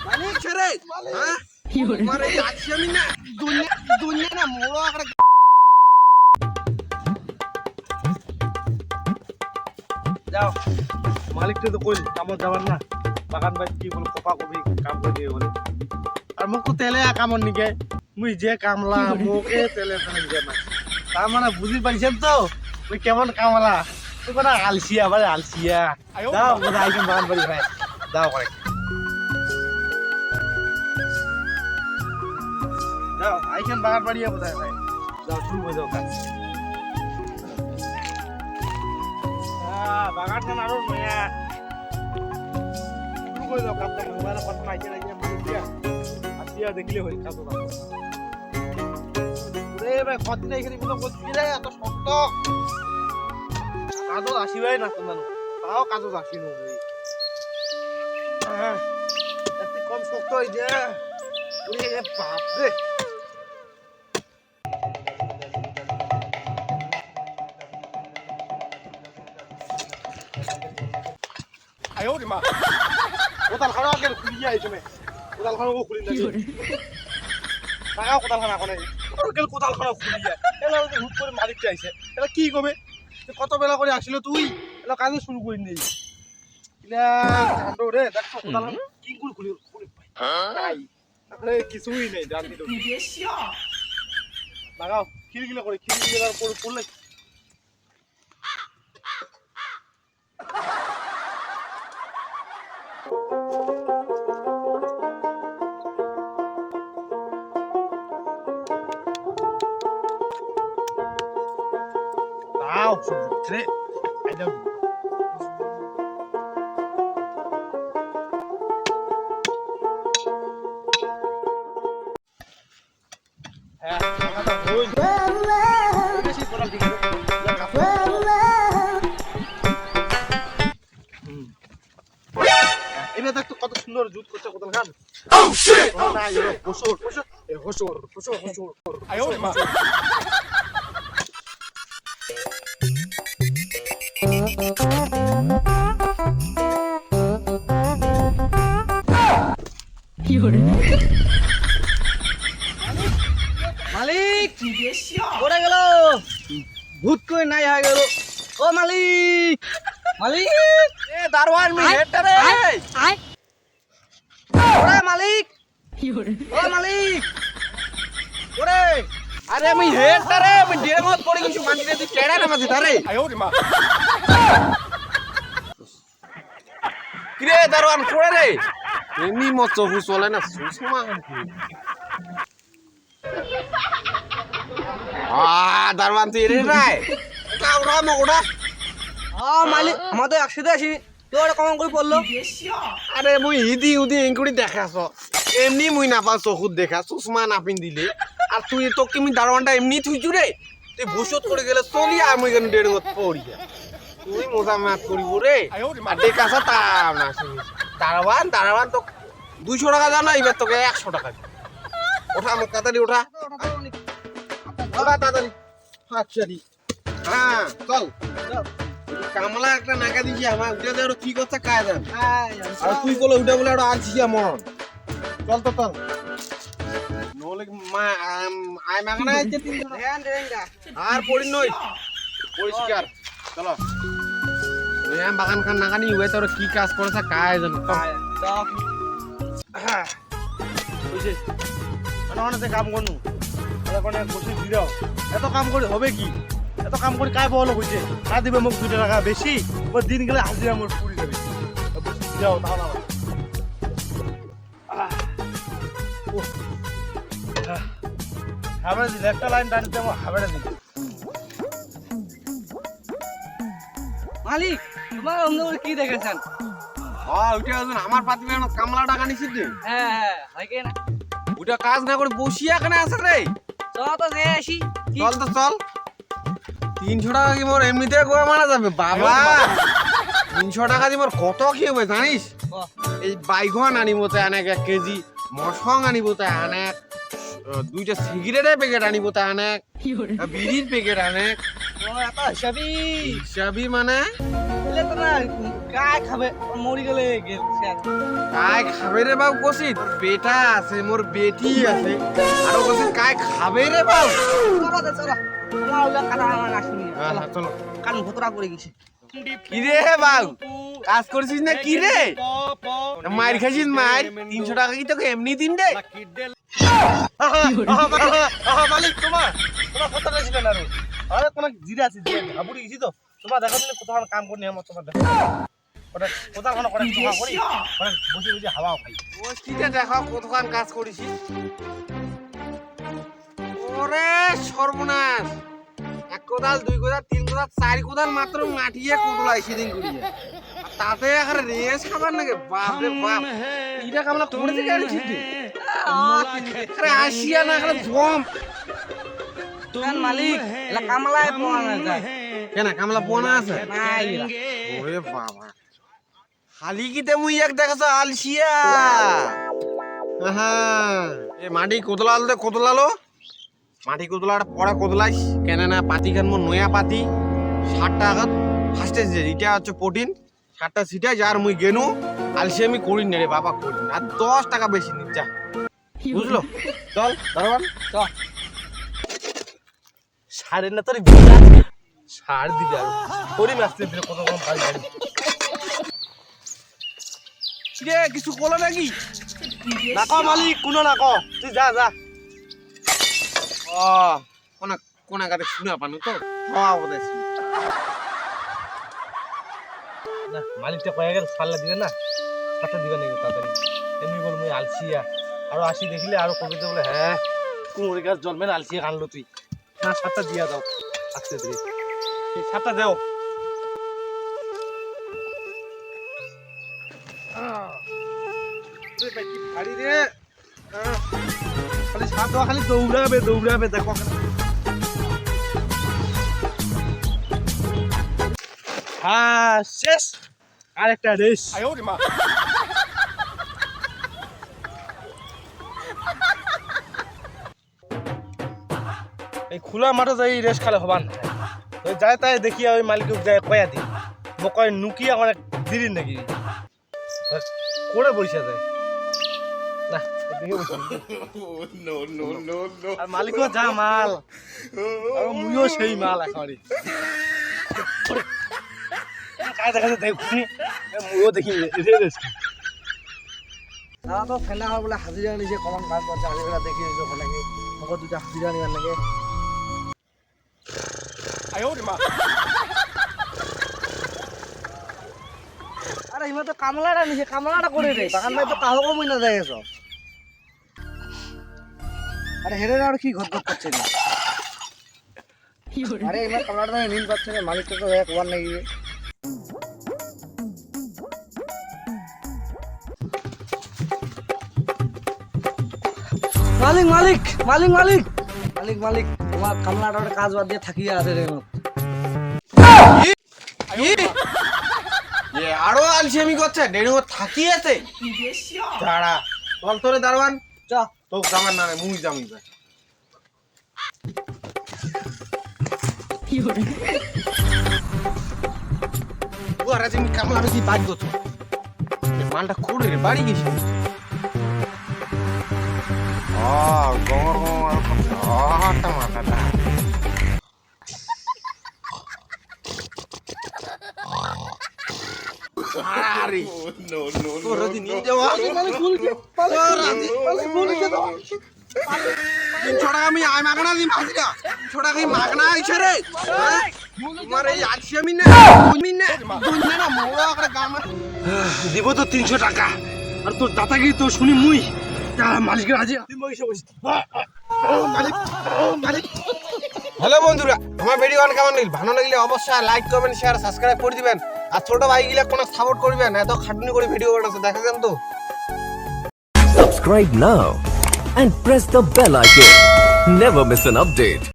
মালিক ছেড়ে হ্যাঁ তোমার এই আছি আমি না দুনিয়া না মোড়ো আকারে যাও মালিককে তো কইল কামত যাবার না বাগান বাড়ি কি বল কপা কপি কাম করে দিয়ে বলে আর মোক তো তেলে কামত নিকে মুই যে কামলা মোকে তেলে নিকে না তার মানে বুঝি পাইছেন তো তুই কেমন কামলা তুই মানে আলসিয়া মানে আলসিয়া যাও মানে আইকেন বাগান বাড়ি ভাই যাও করে যাও আইকেন বাগান বাড়ি বোঝায় ভাই যাও শুরু হয়ে যাও কাজ বাগানটা আরো নয়া শুরু করে দাও কাজটা মোবাইল কথা আইছে দিয়া আসিয়া দেখলে হই কাজ না রে ভাই কতদিন এখানে কোনো বলছি রে এত শক্ত কাজ আসিবাই না তোমার তাও কাজ আসি না এত কম শক্ত হই যে ওরে বাপ রে কোথাল খানো আগে খুলি আইছো মে কোথাল খানো খুলি না টাকা কোথাল খানা কোনে ওরকেল কোথাল খানো খুলি যায় এলা হুট করে মালিকটা আইছে এলা কি কবে কত বেলা করে আসিল তুই এলা কাজ শুরু করি নেই ইলা কাণ্ড রে দেখো কোথাল কি করে খুলি তাই তাহলে কিছুই নেই জানতি তো লাগাও খিলগিলা করে খিলগিলার পর পড়লে Wow, tre. I don't. এবার দেখ তো কত সুন্দর জুত করছে কোথাল খান oh shit না ইরো বসর বসর এ হসর বসর হসর আয়ো মা মালিক কোথায় গেল ভূত কই নাই হয়ে গেল ও মালিক মালিক এ দারোয়ান মি হেডটা রে আয় ওরে মালিক ও মালিক ওরে আরে আমি হেডটা রে আমি ডেড় মত পড়ে গেছি মাটিতে তুই কেড়া না মাঝে ধরে আয়ো রে মা কিরে দারোয়ান কোড়ে রে এমনি মত চফু চলে না সুষমা দারোয়ান তুই রে নাই ওটা ওটা মালিক আমাদের একসাথে আসি তুই ওটা কমন করে পড়লো আরে মুই ইদি উদি এঙ্কুড়ি দেখাছ এমনি মুই নাপা চকুত দেখা চশমা নাপিন দিলে আর তুই তো কি মুই দারোয়ানটা এমনি থুইছু রে তুই ভুসত করে গেলে চলি আর মুই কেন দেড় মত পড়ি তুই মজা মাত করিব রে আর দেখাছ তা না দারোয়ান তো 200 টাকা দাও না এবার তোকে 100 টাকা ওঠা আমার তাড়াতাড়ি ওঠা তাড়াতাড়ি আচ্ছা দি হ্যাঁ চল কামলা একটা নাকা দিছি আমার উঠে দেওয়ার কি করছে কাজ আর তুই বলে উঠে বলে একটা আনছিস আমার চল তো চল নহলে আই মাগনা আছে 300 আর পড়ি নই পরিষ্কার চলো রেম বাগান খান নাগানি উয়ে তোর কি কাজ করেছে কাজ জানো বুঝছিস অনেক কাম করনু এখন বসে দিও এত কাম করে হবে কি এত কাম করে কাই বলো কইছে কা দিবে মোক 2 টাকা বেশি ও দিন গেলে হাজিরা মোর পুরি যাবে যাও তাহলে হাবড়া দিলে একটা লাইন টানি দেবো হাবড়া দিলে মালিক তোমার অন্য কি দেখেছেন ওইটা আমার পাতি কামলা টাকা নিছিস হ্যাঁ হয় কি না ওটা কাজ না করে বসিয়া কেন আছে রে চল তো যে আসি চল তো চল 300 টাকা কি মোর এমনিতে গোয়া মারা যাবে বাবা 300 টাকা দি মোর কত কি হবে জানিস এই বাইগন আনিব তাই অনেক 1 কেজি মসং আনিব তাই অনেক 2টা সিগারেটের প্যাকেট আনিব তাই অনেক বিড়ির প্যাকেট অনেক ও এত হিসাবি মানে এলে তো না কাই খাবে মরি গেলে কাই খাবে রে বাবু কষি তোর বেটা আছে মোর বেটি আছে আরো কষি কাই খাবে রে বাবু চলো কান ভতরা করে গেছে কি রে বাবু কাজ করছিস না কি রে মার খাইছিস মার 300 টাকা কি তোকে এমনি দিন রে মালিক তোমার কথা ছিল না আরে কোন জিরা আছে যে হাবুড়ি গেছি তো তোমার দেখা দিলে কোথাও কাম করে নিয়ে তোমার দেখা ওটা কোথাও কোনো করে তোমার করি বসে বসে হাওয়া খাই ও কিটা দেখো কতক্ষণ কাজ করিস ওরে সর্বনাশ এক কোদাল দুই কোদাল তিন কোদাল চার কোদাল মাত্র মাটিয়ে কোদলাই সেদিন করিয়ে তাতে এখন রেস খাবার নাকি বাপ রে বাপ এটা কামলা করে থেকে আনি ঠিক আরে আসিয়া না এখন জম তুই মালিক এলা কামলায় পোয়া না যায় কেন কামলা পোনা আছে নাই ওরে বাবা খালি কিতে মুই এক দেখাছ আলসিয়া এ মাটি কোদলালতে কোদলালো মাটি কোদলাটা পরে কোদলাইস কেন না পাতি খান মো নয়া পাতি 60 টাকা ফার্স্টে এটা হচ্ছে প্রোটিন 60টা সিটা যার মুই গেনু আলসি আমি করি না রে বাবা করি না আর 10 টাকা বেশি নি যা বুঝলো চল দারোয়ান চল সারে না তোর সার দিবি আর করি মাছতে দিলে কত কম পাই গাড়ি রে কিছু বলো নাকি না ক মালিক কোন না ক তুই যা যা ও কোনা কাতে শুনা পানো তো হওয়া বলেছি না মালিকটা কয়ে গেল সাল্লা দিবে না সাথে দিবে নাকি তাড়াতাড়ি এমনি বল মুই আলসিয়া আরো আসি দেখিলে আরো করবে তো বলে হ্যাঁ কুমড়ি গাছ জন্মের আলসিয়া কানলো তুই না সাতটা দিয়া দাও আস্তে ধীরে সাতটা দাও ভারী রে খালি সাত খালি দৌড়াবে দেখো হ্যাঁ শেষ আরেকটা রেস এই খোলা মাঠে যাই রেস খেলে হবান ওই যায় তাই দেখি ওই মালিক যায় কয়া দি মোক কয় নুকিয়া অনেক দিলিন নাকি করে বসে যায় না এদিকে বসে আর মালিকও যা মাল আর মুইও সেই মাল একেবারে কাজ দেখা যায় দেখুন মুইও দেখি রেস তারা তো ফেনা হয় বলে হাজিরা নিছে কমান কাজ করছে হাজিরা দেখি নিছে ওখানে ওকে দুটা হাজিরা নিবার লাগে আরে ইমা তো কামলাটা নিছে কামলাটা করে রে বাগান ভাই তো কাহো কমই না যায় সব আরে হেরে আর কি ঘট করছে না আরে ইমা কামলাটা নিন পাচ্ছে না মালিকটা তো এক ওয়ান নাকি মালিক মালিক মালিক মালিক মালিক মালিক তোমার কামলাটার কাজ বাদ দিয়ে থাকিয়ে আছে রে আরো আলসেমি করছে ডেড়ো থাকি আছে দাঁড়া চল তোরে দারোয়ান চ তো জামার নামে মুই জামি যায় ও রাজিন কামলা বেশি বাজ গতো মালটা খুঁড়ে রে বাড়ি গেছি গমর গমর টমাটাটা আরে তোর রাজি নিয়ে যাওয়া মানে খুলকে তোর রাজি মানে খুলকে দাও 300 টাকা আমি আই মাগনা দিই মাঝিটা 300 টাকা মাগনা আইছে রে তোমার এই আছি আমি না তুমি না দুনিয়া না মোড়া করে গামা দিব তো 300 টাকা আর তোর দাদাগিরি তো শুনি মুই মালিকের আজি তুই মইছে বসে মালিক মালিক হ্যালো বন্ধুরা আমার ভিডিও কেমন লাগলো ভালো লাগলে অবশ্যই লাইক কমেন্ট শেয়ার সাবস্ক্রাইব করে দিবেন আর ছোট ভাই গিলা কোন সাপোর্ট করবেন এত খাটনি করে ভিডিও বানাচ্ছে দেখেন তো Subscribe now and press the bell icon. Never miss an update.